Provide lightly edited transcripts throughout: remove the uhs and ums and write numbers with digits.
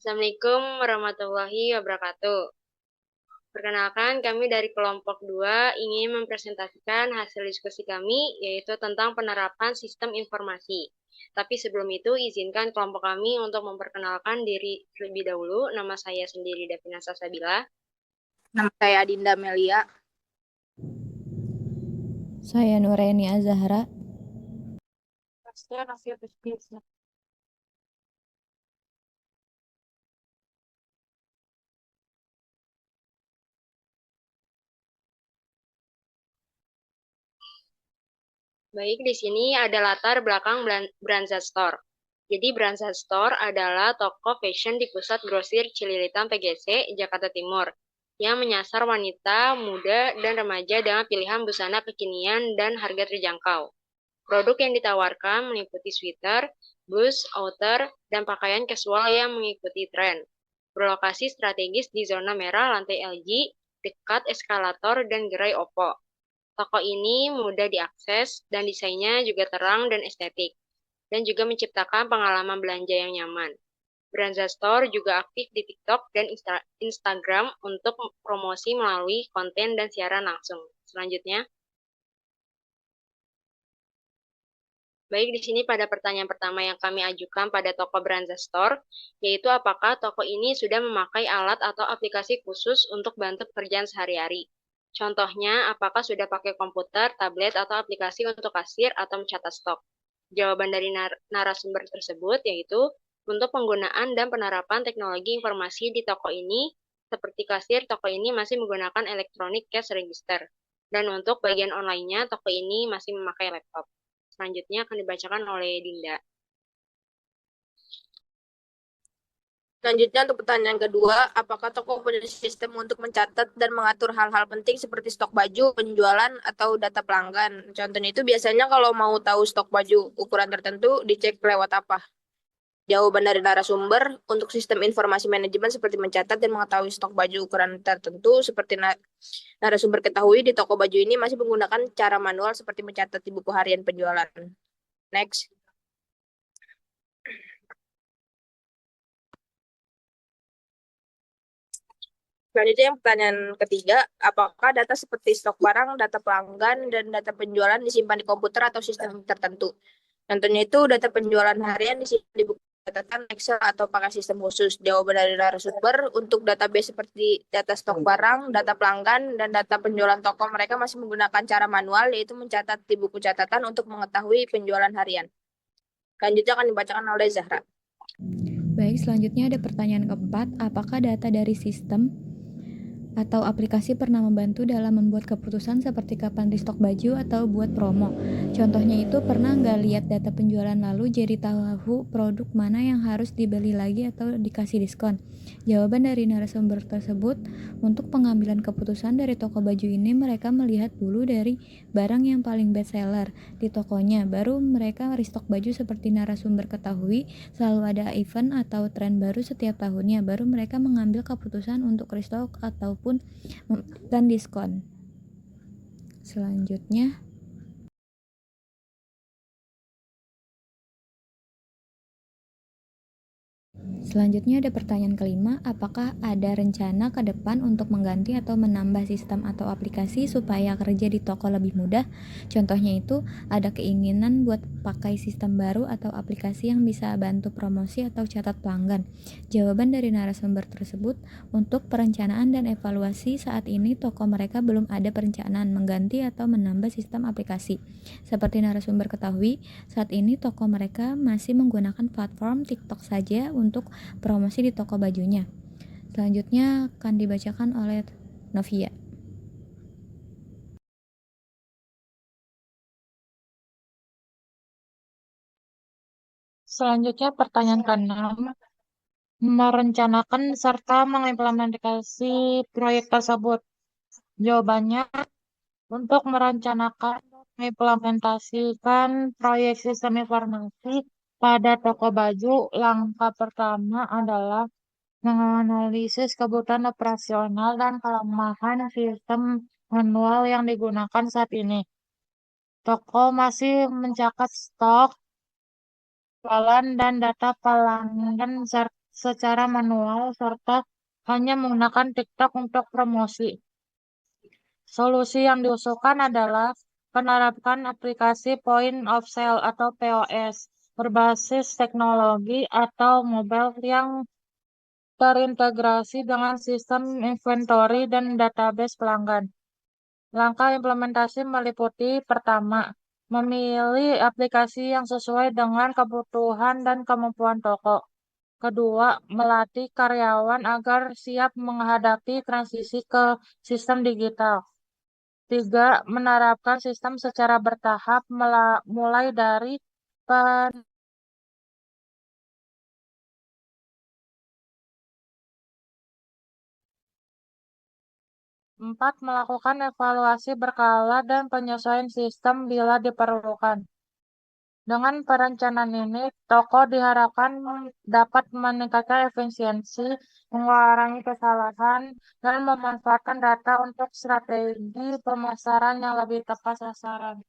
Assalamualaikum warahmatullahi wabarakatuh. Perkenalkan, kami dari kelompok 2 ingin mempresentasikan hasil diskusi kami, yaitu tentang penerapan sistem informasi. Tapi sebelum itu, izinkan kelompok kami untuk memperkenalkan diri terlebih dahulu. Nama saya sendiri Davina Sasabila. Nama saya Adinda Melia. Saya Nuraini Azahra. Saya Nafia Rizky. Baik, di sini ada latar belakang Branza Store. Jadi Branza Store adalah toko fashion di pusat grosir Cililitan PGC, Jakarta Timur, yang menyasar wanita, muda, dan remaja dengan pilihan busana kekinian dan harga terjangkau. Produk yang ditawarkan meliputi sweater, blus, outer, dan pakaian casual yang mengikuti tren. Berlokasi strategis di zona merah lantai LG, dekat eskalator dan gerai Oppo. Toko ini mudah diakses dan desainnya juga terang dan estetik, dan juga menciptakan pengalaman belanja yang nyaman. Branza Store juga aktif di TikTok dan Instagram untuk promosi melalui konten dan siaran langsung. Selanjutnya, baik di sini pada pertanyaan pertama yang kami ajukan pada toko Branza Store, yaitu apakah toko ini sudah memakai alat atau aplikasi khusus untuk bantu pekerjaan sehari-hari. Contohnya, apakah sudah pakai komputer, tablet, atau aplikasi untuk kasir atau mencatat stok? Jawaban dari narasumber tersebut yaitu untuk penggunaan dan penerapan teknologi informasi di toko ini, seperti kasir, toko ini masih menggunakan electronic cash register. Dan untuk bagian online-nya, toko ini masih memakai laptop. Selanjutnya akan dibacakan oleh Dinda. Selanjutnya untuk pertanyaan kedua, apakah toko punya sistem untuk mencatat dan mengatur hal-hal penting seperti stok baju, penjualan, atau data pelanggan? Contohnya itu biasanya kalau mau tahu stok baju ukuran tertentu, dicek lewat apa? Jawaban dari narasumber, untuk sistem informasi manajemen seperti mencatat dan mengetahui stok baju ukuran tertentu, seperti narasumber ketahui di toko baju ini masih menggunakan cara manual seperti mencatat di buku harian penjualan. Next. Selanjutnya yang pertanyaan ketiga, apakah data seperti stok barang, data pelanggan, dan data penjualan disimpan di komputer atau sistem tertentu? Contohnya itu data penjualan harian disimpan di buku catatan Excel atau pakai sistem khusus. Jawaban dari narasumber, untuk database seperti data stok barang, data pelanggan, dan data penjualan toko mereka masih menggunakan cara manual, yaitu mencatat di buku catatan untuk mengetahui penjualan harian. Selanjutnya akan dibacakan oleh Zahra. Baik, selanjutnya ada pertanyaan keempat, apakah data dari sistem atau aplikasi pernah membantu dalam membuat keputusan seperti kapan restock baju atau buat promo? Contohnya itu pernah nggak lihat data penjualan lalu jadi tahu produk mana yang harus dibeli lagi atau dikasih diskon? Jawaban dari narasumber tersebut, untuk pengambilan keputusan dari toko baju ini mereka melihat dulu dari barang yang paling best seller di tokonya, baru mereka restock baju seperti narasumber ketahui selalu ada event atau tren baru setiap tahunnya, baru mereka mengambil keputusan untuk restock ataupun dan diskon. Selanjutnya ada pertanyaan kelima, apakah ada rencana ke depan untuk mengganti atau menambah sistem atau aplikasi supaya kerja di toko lebih mudah? Contohnya itu ada keinginan buat pakai sistem baru atau aplikasi yang bisa bantu promosi atau catat pelanggan. Jawaban dari narasumber tersebut, untuk perencanaan dan evaluasi saat ini toko mereka belum ada perencanaan mengganti atau menambah sistem aplikasi. Seperti narasumber ketahui, saat ini toko mereka masih menggunakan platform TikTok saja untuk promosi di toko bajunya. Selanjutnya akan dibacakan oleh Novia. Selanjutnya pertanyaan ke-6, merencanakan serta mengimplementasi proyek tersebut. Jawabannya, untuk merencanakan mengimplementasikan proyek sistem informasi pada toko baju, langkah pertama adalah menganalisis kebutuhan operasional dan kelemahan sistem manual yang digunakan saat ini. Toko masih mencatat stok, jualan, dan data pelanggan secara manual serta hanya menggunakan TikTok untuk promosi. Solusi yang diusulkan adalah penerapan aplikasi Point of Sale atau POS berbasis teknologi atau mobile yang terintegrasi dengan sistem inventory dan database pelanggan. Langkah implementasi meliputi pertama, memilih aplikasi yang sesuai dengan kebutuhan dan kemampuan toko. Kedua, melatih karyawan agar siap menghadapi transisi ke sistem digital. Tiga, menerapkan sistem secara bertahap mulai dari empat, melakukan evaluasi berkala dan penyesuaian sistem bila diperlukan. Dengan perencanaan ini, toko diharapkan dapat meningkatkan efisiensi, mengurangi kesalahan, dan memanfaatkan data untuk strategi pemasaran yang lebih tepat sasaran.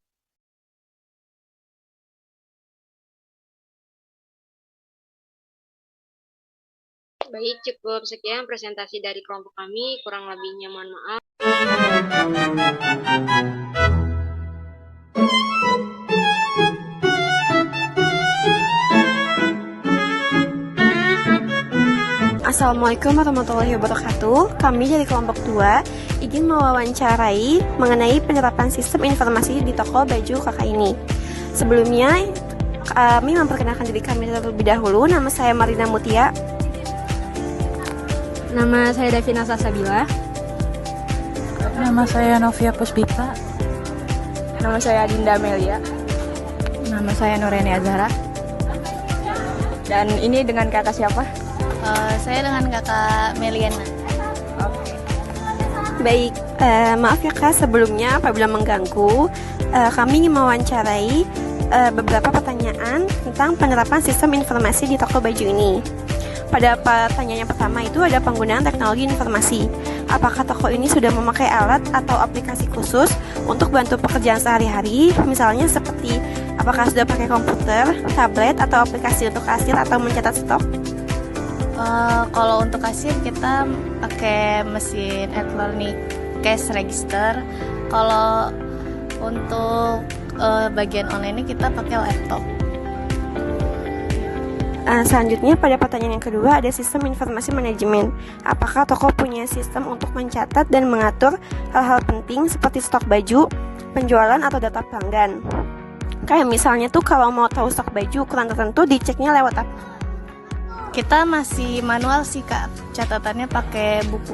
Baik, cukup sekian presentasi dari kelompok kami. Kurang lebihnya mohon maaf. Assalamualaikum warahmatullahi wabarakatuh. Kami dari kelompok 2 ingin mewawancarai mengenai penerapan sistem informasi di toko baju kakak ini. Sebelumnya, kami memperkenalkan diri kami terlebih dahulu. Nama saya Marina Mutia. Nama saya Davina Sasabila. Nama saya Novia Puspita. Nama saya Dinda Amelia. Nama saya Nureni Azhara. Dan ini dengan kakak siapa? Saya dengan kakak Meliana. Baik, maaf ya Kak, sebelumnya apabila mengganggu, kami ingin mewawancarai beberapa pertanyaan tentang penerapan sistem informasi di toko baju ini. Pada pertanyaan yang pertama itu ada penggunaan teknologi informasi. Apakah toko ini sudah memakai alat atau aplikasi khusus untuk bantu pekerjaan sehari-hari? Misalnya seperti apakah sudah pakai komputer, tablet, atau aplikasi untuk kasir atau mencatat stok? Kalau untuk kasir kita pakai mesin electronic cash register. Kalau untuk bagian online kita pakai laptop. Selanjutnya pada pertanyaan yang kedua ada sistem informasi manajemen. Apakah toko punya sistem untuk mencatat dan mengatur hal-hal penting seperti stok baju, penjualan, atau data pelanggan? Kayak misalnya tuh kalau mau tahu stok baju ukuran tertentu diceknya lewat apa? Kita masih manual sih Kak, catatannya pakai buku.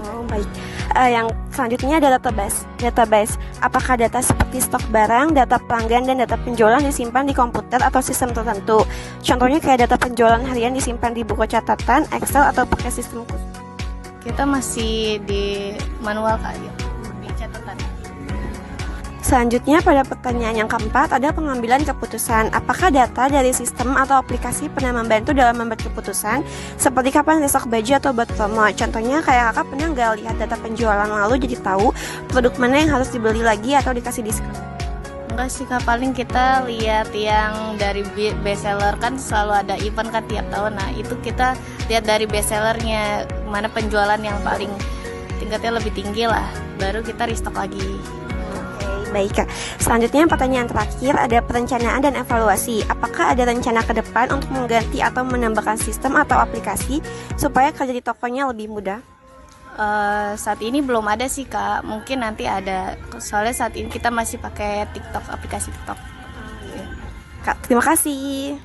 Oh, baik. Yang selanjutnya ada database. Apakah data seperti stok barang, data pelanggan, dan data penjualan disimpan di komputer atau sistem tertentu? Contohnya kayak data penjualan harian disimpan di buku catatan, Excel, atau pakai sistem khusus? Kita masih di manual Kak, di catatan. Selanjutnya pada pertanyaan yang keempat ada pengambilan keputusan. Apakah data dari sistem atau aplikasi pernah membantu dalam membuat keputusan seperti kapan restock baju atau buat promo? Contohnya kayak kakak pernah nggak lihat data penjualan lalu jadi tahu produk mana yang harus dibeli lagi atau dikasih diskon? Enggak sih Kak, paling kita lihat yang dari bestseller, kan selalu ada event kan tiap tahun. Nah itu kita lihat dari bestsellernya mana penjualan yang paling tingkatnya lebih tinggi lah, baru kita restock lagi. Baik Kak, selanjutnya pertanyaan terakhir ada perencanaan dan evaluasi. Apakah ada rencana ke depan untuk mengganti atau menambahkan sistem atau aplikasi supaya kerja di tokonya lebih mudah? Saat ini belum ada sih Kak, mungkin nanti ada. Soalnya saat ini kita masih pakai TikTok, aplikasi TikTok. Kak, terima kasih.